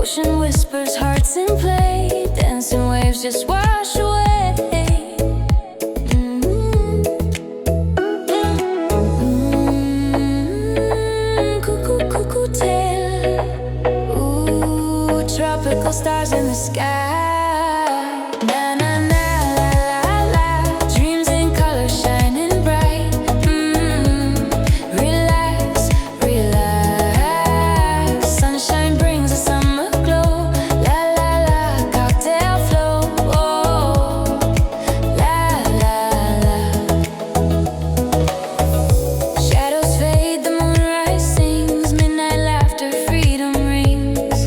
Ocean whispers, hearts in play, dancing waves just wash away. Cuckoo, cuckoo tale. Ooh, tropical stars in the sky. Na na na la la la. Dreams in color shining bright. Relax, relax. Sunshine brings a summer glow. La la la, cocktail flow. Oh, la la la. Shadows fade, the moonrise sings. Midnight laughter, freedom rings.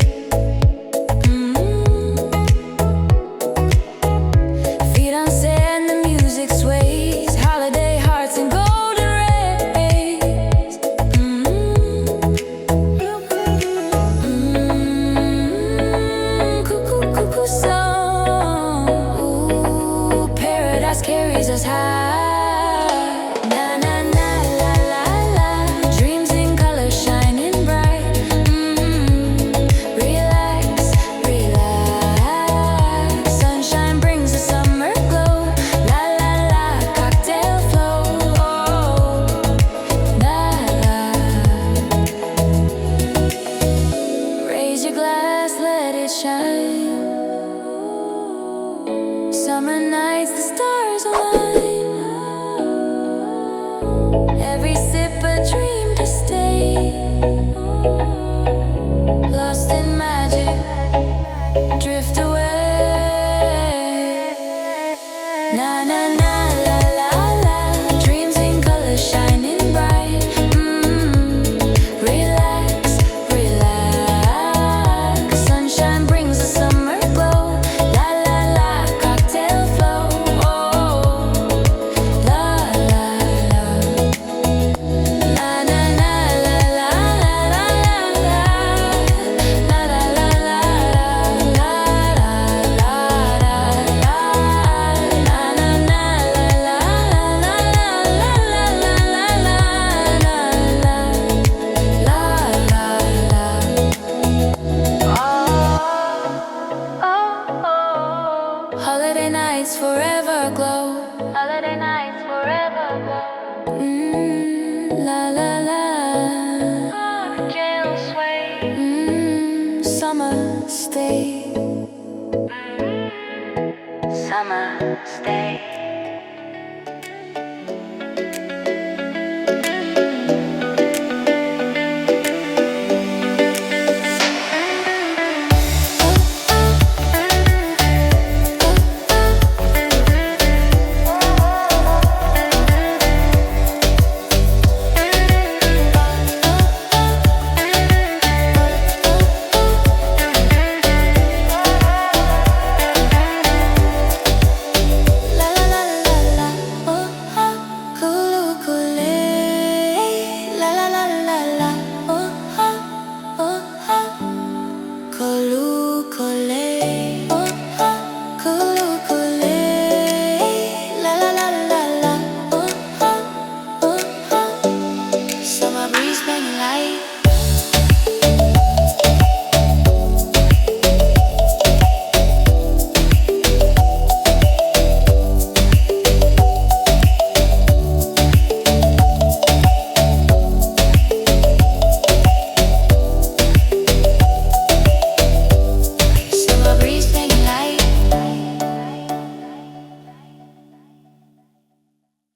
Feet on sand, the music sways. Holiday hearts and golden rays. Cuckoo, cuckoo song. Ooh, paradise carries us high. Na na na la la la. Dreams in color shining bright. Relax, relax. Sunshine brings a summer glow. La la la, cocktail flow. Oh, la la. Raise your glass, let it shine. Summer nights, the stars align. Every sip a dream to stay. Lost in magic, drift away. Na na na la la la. Dreams in color shining bright. Relax, relax. Sunshine brings a summer glow. La la la, cocktail flow. Oh, la la la. Na na na la la la la la la la la la la la. Na na na la la la holiday nights forever glow. Holiday nights forever glow. La la la. Jail sway. Summer stay. Summer stay.